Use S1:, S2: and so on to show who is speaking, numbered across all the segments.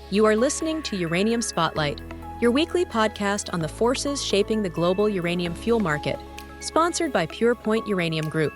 S1: You are listening to Uranium Spotlight, your weekly podcast on the forces shaping the global uranium fuel market, sponsored by PurePoint Uranium Group.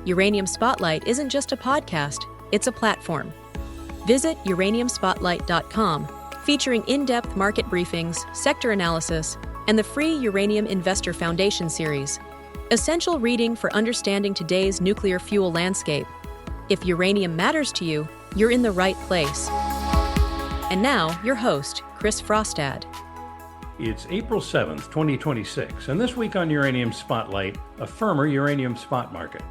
S1: Uranium Spotlight isn't just a podcast, it's a platform. Visit uraniumspotlight.com, featuring in-depth market briefings, sector analysis, and the free Uranium Investor Foundation series. Essential reading for understanding today's nuclear fuel landscape. If uranium matters to you, you're in the right place. And now, your host, Chris Frostad.
S2: It's April 7th, 2026, and this week on Uranium Spotlight, a firmer uranium spot market,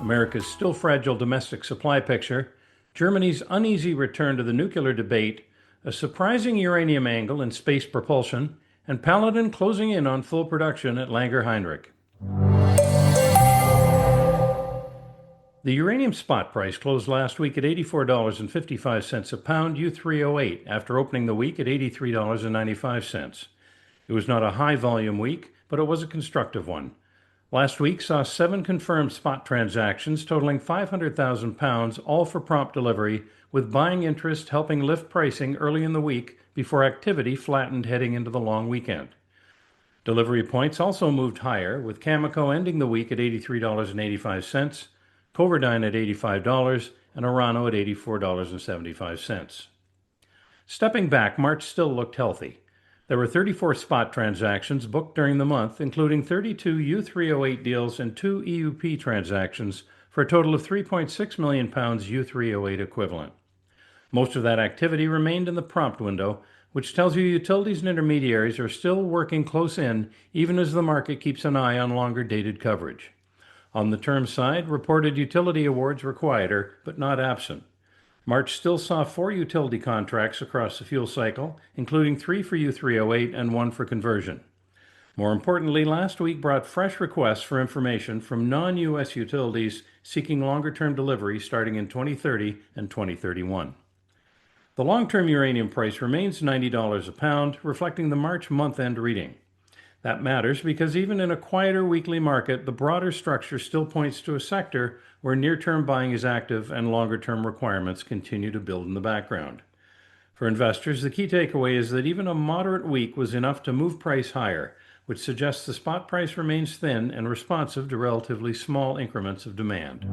S2: America's still fragile domestic supply picture, Germany's uneasy return to the nuclear debate, a surprising uranium angle in space propulsion, and Paladin closing in on full production at Langer Heinrich. The uranium spot price closed last week at $84.55 a pound U3O8 after opening the week at $83.95. It was not a high-volume week, but it was a constructive one. Last week saw 7 confirmed spot transactions totaling 500,000 pounds, all for prompt delivery, with buying interest helping lift pricing early in the week before activity flattened heading into the long weekend. Delivery points also moved higher, with Cameco ending the week at $83.85, Coverdine at $85, and Orano at $84.75. Stepping back, March still looked healthy. There were 34 spot transactions booked during the month, including 32 U3O8 deals and 2 EUP transactions for a total of 3.6 million pounds U3O8 equivalent. Most of that activity remained in the prompt window, which tells you utilities and intermediaries are still working close in, even as the market keeps an eye on longer dated coverage. On the term side, reported utility awards were quieter, but not absent. March still saw 4 utility contracts across the fuel cycle, including 3 for U3O8 and 1 for conversion. More importantly, last week brought fresh requests for information from non-U.S. utilities seeking longer-term delivery starting in 2030 and 2031. The long-term uranium price remains $90 a pound, reflecting the March month-end reading. That matters because even in a quieter weekly market, the broader structure still points to a sector where near-term buying is active and longer-term requirements continue to build in the background. For investors, the key takeaway is that even a moderate week was enough to move price higher, which suggests the spot price remains thin and responsive to relatively small increments of demand.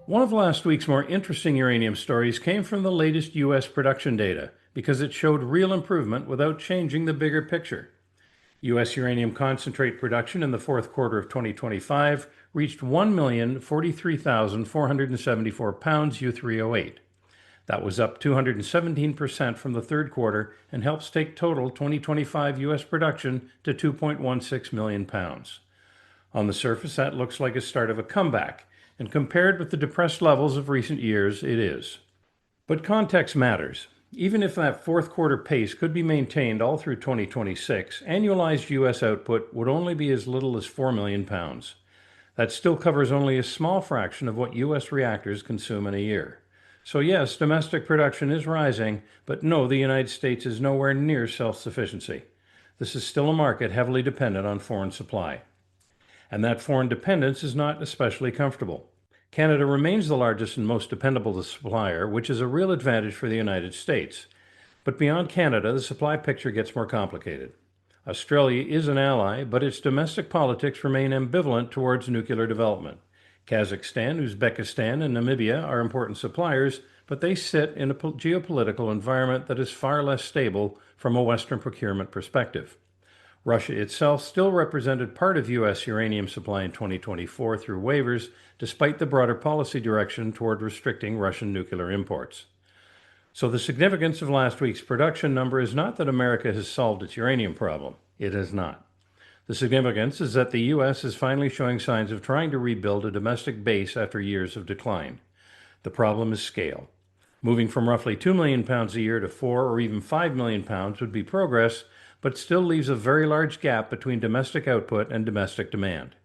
S2: One of last week's more interesting uranium stories came from the latest U.S. production data, because it showed real improvement without changing the bigger picture. U.S. uranium concentrate production in the fourth quarter of 2025 reached 1,043,474 pounds U3O8. That was up 217% from the third quarter and helps take total 2025 U.S. production to 2.16 million pounds. On the surface, that looks like a start of a comeback, and compared with the depressed levels of recent years, it is. But context matters. Even if that fourth quarter pace could be maintained all through 2026, annualized U.S. output would only be as little as 4 million pounds. That still covers only a small fraction of what U.S. reactors consume in a year. So yes, domestic production is rising, but no, the United States is nowhere near self-sufficiency. This is still a market heavily dependent on foreign supply. And that foreign dependence is not especially comfortable. Canada remains the largest and most dependable supplier, which is a real advantage for the United States. But beyond Canada, the supply picture gets more complicated. Australia is an ally, but its domestic politics remain ambivalent towards nuclear development. Kazakhstan, Uzbekistan, and Namibia are important suppliers, but they sit in a geopolitical environment that is far less stable from a Western procurement perspective. Russia itself still represented part of U.S. uranium supply in 2024 through waivers, despite the broader policy direction toward restricting Russian nuclear imports. So the significance of last week's production number is not that America has solved its uranium problem. It has not. The significance is that the U.S. is finally showing signs of trying to rebuild a domestic base after years of decline. The problem is scale. Moving from roughly 2 million pounds a year to 4 or even 5 million pounds would be progress, but still leaves a very large gap between domestic output and domestic demand.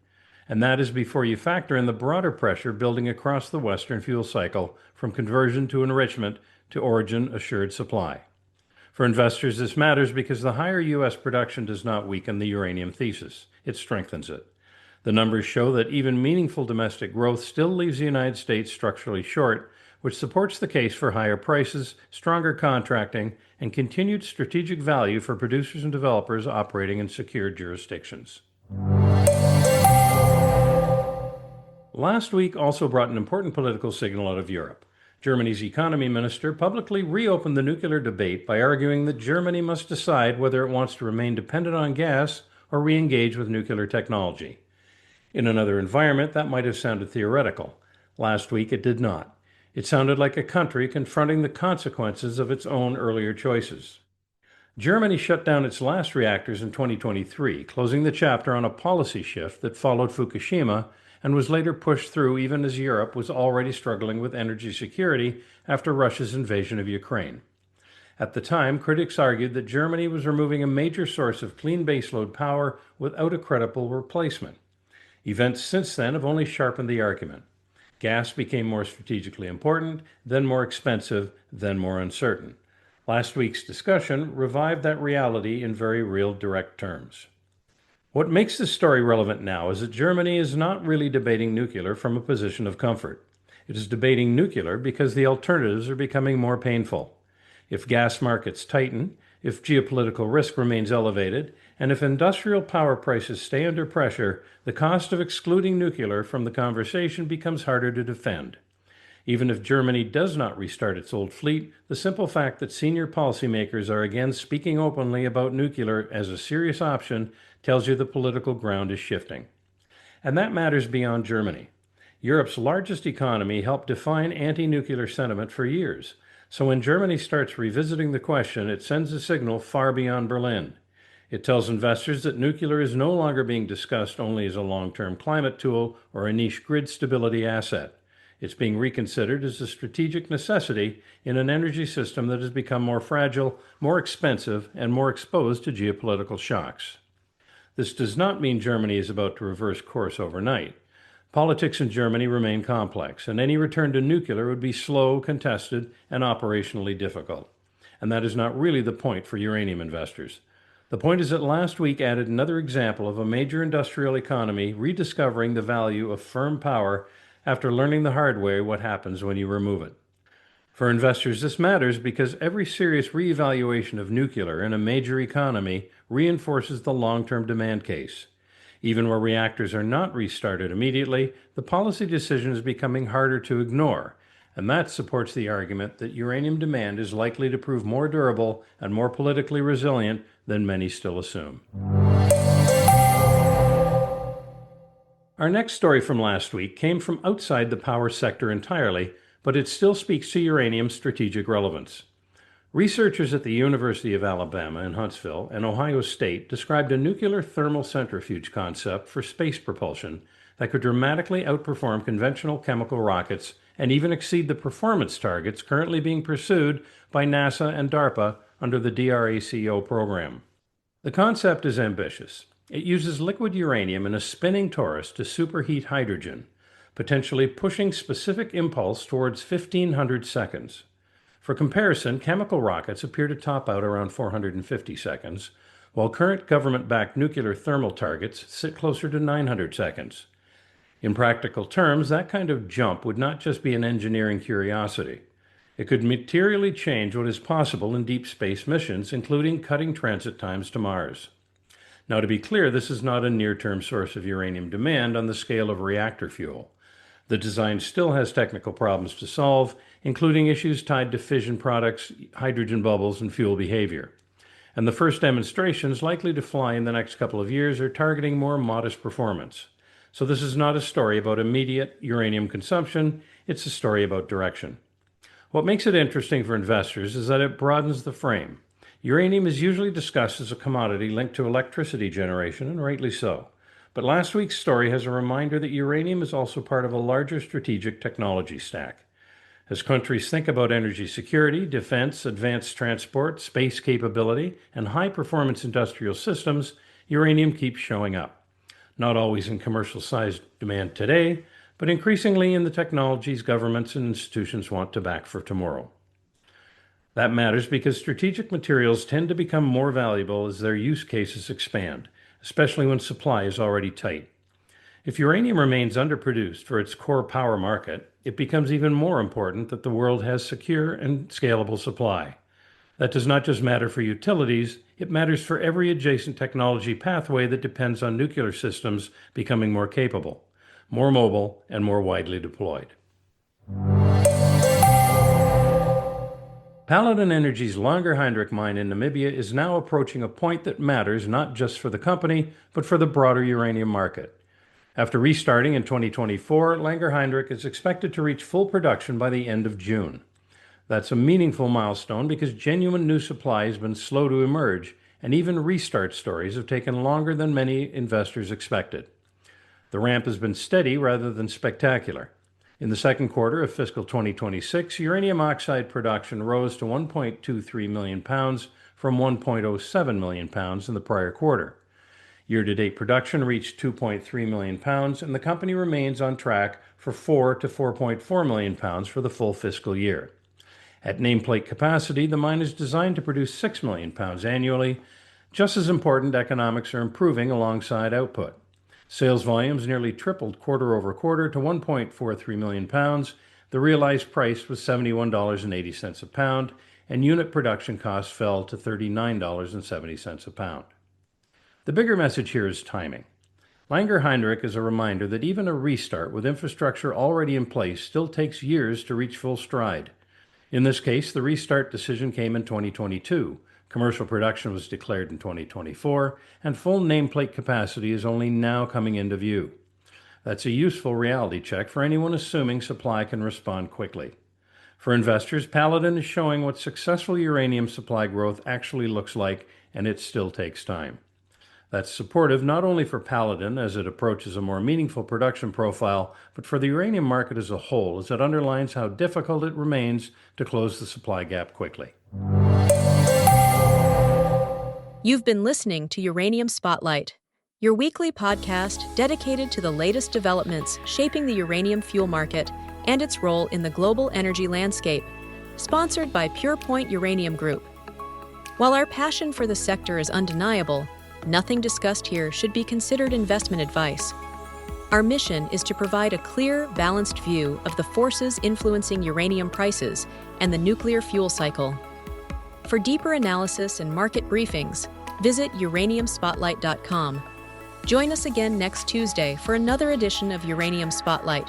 S2: And that is before you factor in the broader pressure building across the Western fuel cycle, from conversion to enrichment to origin-assured supply. For investors, this matters because the higher U.S. production does not weaken the uranium thesis. It strengthens it. The numbers show that even meaningful domestic growth still leaves the United States structurally short, which supports the case for higher prices, stronger contracting, and continued strategic value for producers and developers operating in secure jurisdictions. Last week also brought an important political signal out of Europe. Germany's economy minister publicly reopened the nuclear debate by arguing that Germany must decide whether it wants to remain dependent on gas or re-engage with nuclear technology. In another environment, that might have sounded theoretical. Last week, it did not. It sounded like a country confronting the consequences of its own earlier choices. Germany shut down its last reactors in 2023, closing the chapter on a policy shift that followed Fukushima and was later pushed through even as Europe was already struggling with energy security after Russia's invasion of Ukraine. At the time, critics argued that Germany was removing a major source of clean baseload power without a credible replacement. Events since then have only sharpened the argument. Gas became more strategically important, then more expensive, then more uncertain. Last week's discussion revived that reality in very real, direct terms. What makes this story relevant now is that Germany is not really debating nuclear from a position of comfort. It is debating nuclear because the alternatives are becoming more painful. If gas markets tighten, if geopolitical risk remains elevated, and if industrial power prices stay under pressure, the cost of excluding nuclear from the conversation becomes harder to defend. Even if Germany does not restart its old fleet, the simple fact that senior policymakers are again speaking openly about nuclear as a serious option tells you the political ground is shifting. And that matters beyond Germany. Europe's largest economy helped define anti-nuclear sentiment for years. So when Germany starts revisiting the question, it sends a signal far beyond Berlin. It tells investors that nuclear is no longer being discussed only as a long-term climate tool or a niche grid stability asset. It's being reconsidered as a strategic necessity in an energy system that has become more fragile, more expensive, and more exposed to geopolitical shocks. This does not mean Germany is about to reverse course overnight. Politics in Germany remain complex, and any return to nuclear would be slow, contested, and operationally difficult. And that is not really the point for uranium investors. The point is that last week added another example of a major industrial economy rediscovering the value of firm power after learning the hard way what happens when you remove it. For investors, this matters because every serious reevaluation of nuclear in a major economy reinforces the long-term demand case. Even where reactors are not restarted immediately, the policy decision is becoming harder to ignore, and that supports the argument that uranium demand is likely to prove more durable and more politically resilient than many still assume. Our next story from last week came from outside the power sector entirely, but it still speaks to uranium's strategic relevance. Researchers at the University of Alabama in Huntsville and Ohio State described a nuclear thermal centrifuge concept for space propulsion that could dramatically outperform conventional chemical rockets and even exceed the performance targets currently being pursued by NASA and DARPA under the DRACO program. The concept is ambitious. It uses liquid uranium in a spinning torus to superheat hydrogen, potentially pushing specific impulse towards 1,500 seconds. For comparison, chemical rockets appear to top out around 450 seconds, while current government-backed nuclear thermal targets sit closer to 900 seconds. In practical terms, that kind of jump would not just be an engineering curiosity. It could materially change what is possible in deep space missions, including cutting transit times to Mars. Now, to be clear, this is not a near-term source of uranium demand on the scale of reactor fuel. The design still has technical problems to solve, including issues tied to fission products, hydrogen bubbles, and fuel behavior. And the first demonstrations likely to fly in the next couple of years are targeting more modest performance. So this is not a story about immediate uranium consumption, it's a story about direction. What makes it interesting for investors is that it broadens the frame. Uranium is usually discussed as a commodity linked to electricity generation, and rightly so. But last week's story has a reminder that uranium is also part of a larger strategic technology stack. As countries think about energy security, defense, advanced transport, space capability, and high-performance industrial systems, uranium keeps showing up. Not always in commercial-sized demand today, but increasingly in the technologies governments and institutions want to back for tomorrow. That matters because strategic materials tend to become more valuable as their use cases expand, especially when supply is already tight. If uranium remains underproduced for its core power market, it becomes even more important that the world has secure and scalable supply. That does not just matter for utilities, it matters for every adjacent technology pathway that depends on nuclear systems becoming more capable, more mobile, and more widely deployed. Paladin Energy's Langer Heinrich mine in Namibia is now approaching a point that matters not just for the company, but for the broader uranium market. After restarting in 2024, Langer Heinrich is expected to reach full production by the end of June. That's a meaningful milestone because genuine new supply has been slow to emerge, and even restart stories have taken longer than many investors expected. The ramp has been steady rather than spectacular. In the second quarter of fiscal 2026, uranium oxide production rose to 1.23 million pounds from 1.07 million pounds in the prior quarter. Year-to-date production reached 2.3 million pounds, and the company remains on track for 4 to 4.4 million pounds for the full fiscal year. At nameplate capacity, the mine is designed to produce 6 million pounds annually. Just as important, economics are improving alongside output. Sales volumes nearly tripled quarter over quarter to 1.43 million pounds. The realized price was $71.80 a pound, and unit production costs fell to $39.70 a pound. The bigger message here is timing. Langer Heinrich is a reminder that even a restart with infrastructure already in place still takes years to reach full stride. In this case, the restart decision came in 2022. Commercial production was declared in 2024, and full nameplate capacity is only now coming into view. That's a useful reality check for anyone assuming supply can respond quickly. For investors, Paladin is showing what successful uranium supply growth actually looks like, and it still takes time. That's supportive not only for Paladin as it approaches a more meaningful production profile, but for the uranium market as a whole, as it underlines how difficult it remains to close the supply gap quickly.
S1: You've been listening to Uranium Spotlight, your weekly podcast dedicated to the latest developments shaping the uranium fuel market and its role in the global energy landscape, sponsored by PurePoint Uranium Group. While our passion for the sector is undeniable, nothing discussed here should be considered investment advice. Our mission is to provide a clear, balanced view of the forces influencing uranium prices and the nuclear fuel cycle. For deeper analysis and market briefings, visit uraniumspotlight.com. Join us again next Tuesday for another edition of Uranium Spotlight.